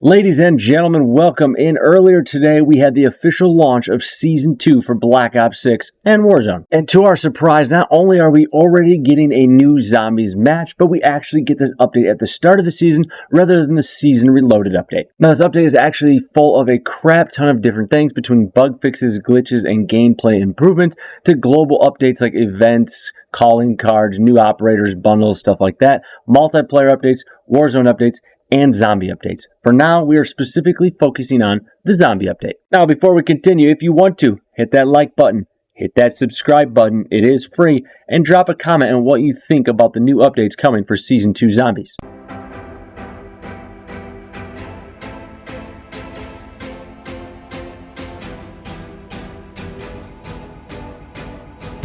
Ladies and gentlemen, welcome in. Earlier today, we had the official launch of Season 2 for Black Ops 6 and Warzone. And to our surprise, not only are we already getting a new Zombies match, but we actually get this update at the start of the season rather than the Season Reloaded update. Now, this update is actually full of a crap ton of different things, between bug fixes, glitches, and gameplay improvement, to global updates like events, calling cards, new operators, bundles, stuff like that, multiplayer updates, Warzone updates, and zombie updates. For now, we are specifically focusing on the zombie update. Now, before we continue, if you want to, hit that like button, hit that subscribe button, it is free, and drop a comment on what you think about the new updates coming for Season 2 Zombies.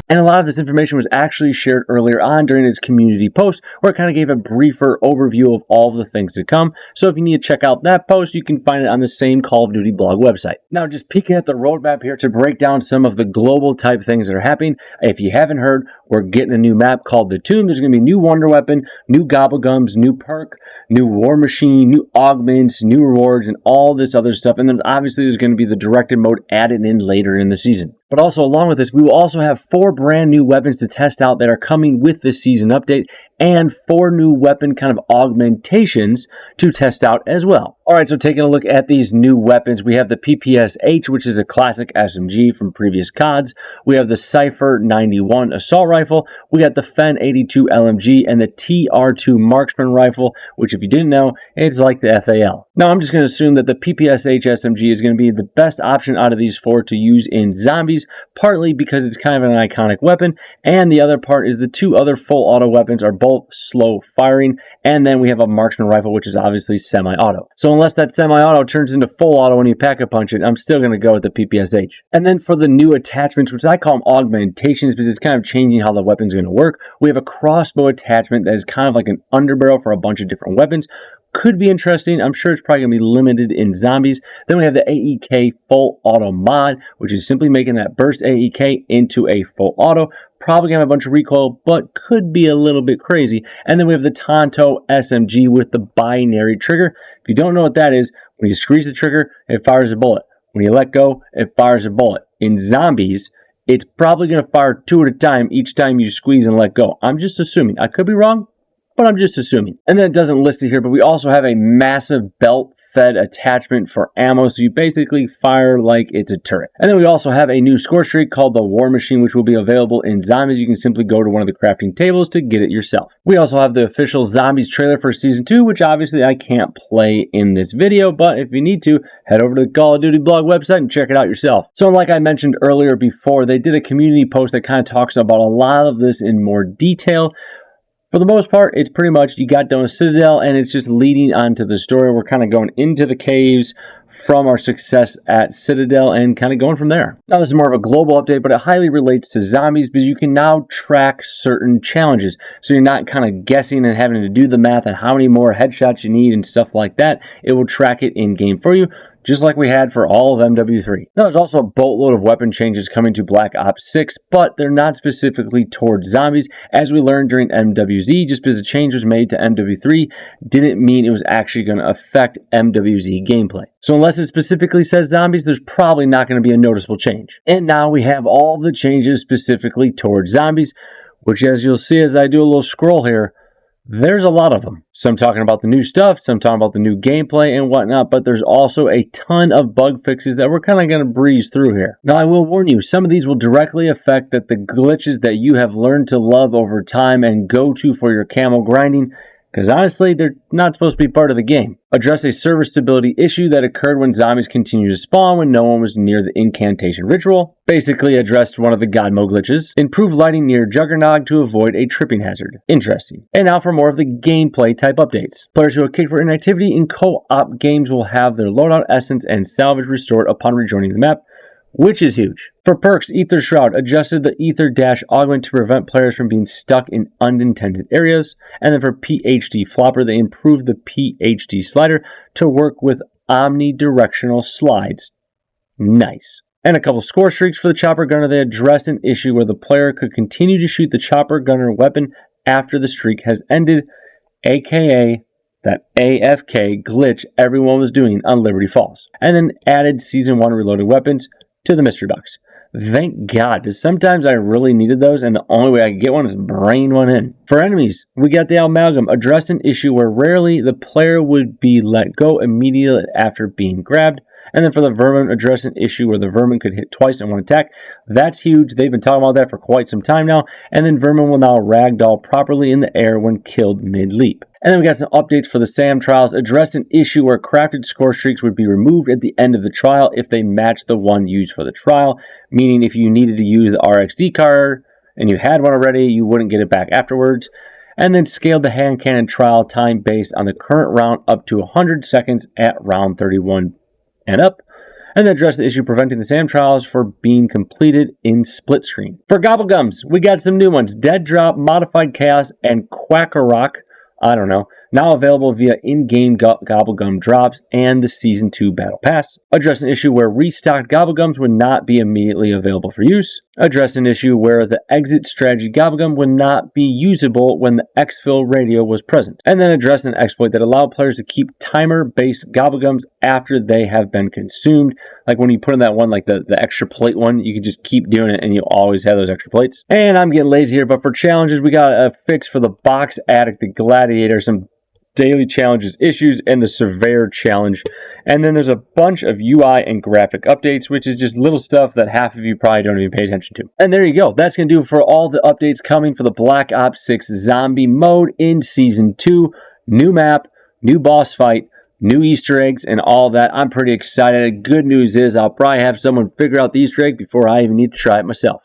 And a lot of this information was actually shared earlier on during its community post, where it kind of gave a briefer overview of all of the things to come. So if you need to check out that post, you can find it on the same Call of Duty blog website. Now, just peeking at the roadmap here to break down some of the global type things that are happening. If you haven't heard, we're getting a new map called The Tomb. There's going to be new Wonder Weapon, new Gobblegums, new perk, new War Machine, new augments, new rewards, and all this other stuff. And then obviously there's going to be the directed mode added in later in the season. But also along with this, we will also have 4 brand new weapons to test out that are coming with this season update, and 4 new weapon kind of augmentations to test out as well. Alright, so taking a look at these new weapons, we have the PPS-H, which is a classic SMG from previous CODs. We have the Cypher 91 assault rifle. We got the Fen 82 LMG and the TR2 marksman rifle, which if you didn't know, it's like the FAL. Now, I'm just going to assume that the PPS-H SMG is going to be the best option out of these 4 to use in zombies, partly because it's kind of an iconic weapon, and the other part is the 2 other full auto weapons are both slow firing, and then we have a marksman rifle, which is obviously semi-auto. So unless that semi-auto turns into full auto when you pack-a-punch it, I'm still going to go with the PPS-H. And then for the new attachments, which I call them augmentations because it's kind of changing how the weapon's going to work, we have a crossbow attachment that is kind of like an underbarrel for a bunch of different weapons. Could be interesting. I'm sure it's probably going to be limited in zombies. Then we have the AEK full auto mod, which is simply making that burst AEK into a full auto. Probably going to have a bunch of recoil, but could be a little bit crazy. And then we have the Tonto SMG with the binary trigger. If you don't know what that is, when you squeeze the trigger, it fires a bullet. When you let go, it fires a bullet. In zombies, it's probably going to fire 2 at a time each time you squeeze and let go. I'm just assuming. I could be wrong, but I'm just assuming. And then it doesn't list it here, but we also have a massive belt-fed attachment for ammo, so you basically fire like it's a turret. And then we also have a new score streak called the War Machine, which will be available in Zombies. You can simply go to one of the crafting tables to get it yourself. We also have the official Zombies trailer for Season 2, which obviously I can't play in this video, but if you need to, head over to the Call of Duty blog website and check it out yourself. So like I mentioned earlier before, they did a community post that kind of talks about a lot of this in more detail. For the most part, it's pretty much you got done with Citadel, and it's just leading on to the story. We're kind of going into the caves from our success at Citadel and kind of going from there. Now, this is more of a global update, but it highly relates to zombies because you can now track certain challenges. So you're not kind of guessing and having to do the math on how many more headshots you need and stuff like that. It will track it in-game for you, just like we had for all of MW3. Now, there's also a boatload of weapon changes coming to Black Ops 6, but they're not specifically towards zombies. As we learned during MWZ, just because a change was made to MW3 didn't mean it was actually going to affect MWZ gameplay. So unless it specifically says zombies, there's probably not going to be a noticeable change. And now we have all the changes specifically towards zombies, which, as you'll see as I do a little scroll here, there's a lot of them. Some talking about the new stuff, some talking about the new gameplay and whatnot, but there's also a ton of bug fixes that we're kind of going to breeze through here. Now, I will warn you, some of these will directly affect the glitches that you have learned to love over time and go to for your camo grinding, because honestly, they're not supposed to be part of the game. Address a server stability issue that occurred when zombies continued to spawn when no one was near the incantation ritual. Basically addressed one of the God mode glitches. Improve lighting near Juggernog to avoid a tripping hazard. Interesting. And now for more of the gameplay type updates. Players who have kicked for inactivity in co-op games will have their loadout essence and salvage restored upon rejoining the map, which is huge. For perks, Ether Shroud adjusted the Ether Dash augment to prevent players from being stuck in unintended areas. And then for PhD Flopper, they improved the PhD slider to work with omnidirectional slides. Nice. And a couple score streaks for the Chopper Gunner. They addressed an issue where the player could continue to shoot the Chopper Gunner weapon after the streak has ended, aka that AFK glitch everyone was doing on Liberty Falls, and then added Season 1 reloaded weapons to the mystery box. Thank God, because sometimes I really needed those, and the only way I could get one is brain one in. For enemies, we got the Amalgam addressed an issue where rarely the player would be let go immediately after being grabbed. And then for the Vermin, address an issue where the Vermin could hit twice in one attack. That's huge. They've been talking about that for quite some time now. And then Vermin will now ragdoll properly in the air when killed mid-leap. And then we got some updates for the SAM trials. Addressed an issue where crafted score streaks would be removed at the end of the trial if they matched the one used for the trial. Meaning if you needed to use the RXD card and you had one already, you wouldn't get it back afterwards. And then scaled the hand cannon trial time based on the current round up to 100 seconds at round 31 and up, and then address the issue preventing the SAM trials for being completed in split screen. For Gobblegums, we got some new ones. Dead Drop, Modified Chaos, and Quackarock, now available via in-game Gobblegum drops and the Season 2 Battle Pass. Address an issue where restocked Gobblegums would not be immediately available for use. Address an issue where the exit strategy Gobblegum would not be usable when the exfil radio was present. And then address an exploit that allowed players to keep timer-based Gobblegums after they have been consumed. Like when you put in that one, like the extra plate one, you can just keep doing it and you always have those extra plates. And I'm getting lazy here, but for challenges, we got a fix for the Box Addict, the Gladiator, some daily challenges issues, and the Surveyor challenge. And then there's a bunch of UI and graphic updates, which is just little stuff that half of you probably don't even pay attention to. And there you go. That's going to do it for all the updates coming for the Black Ops 6 zombie mode in Season 2. New map, new boss fight, new Easter eggs, and all that. I'm pretty excited. Good news is I'll probably have someone figure out the Easter egg before I even need to try it myself.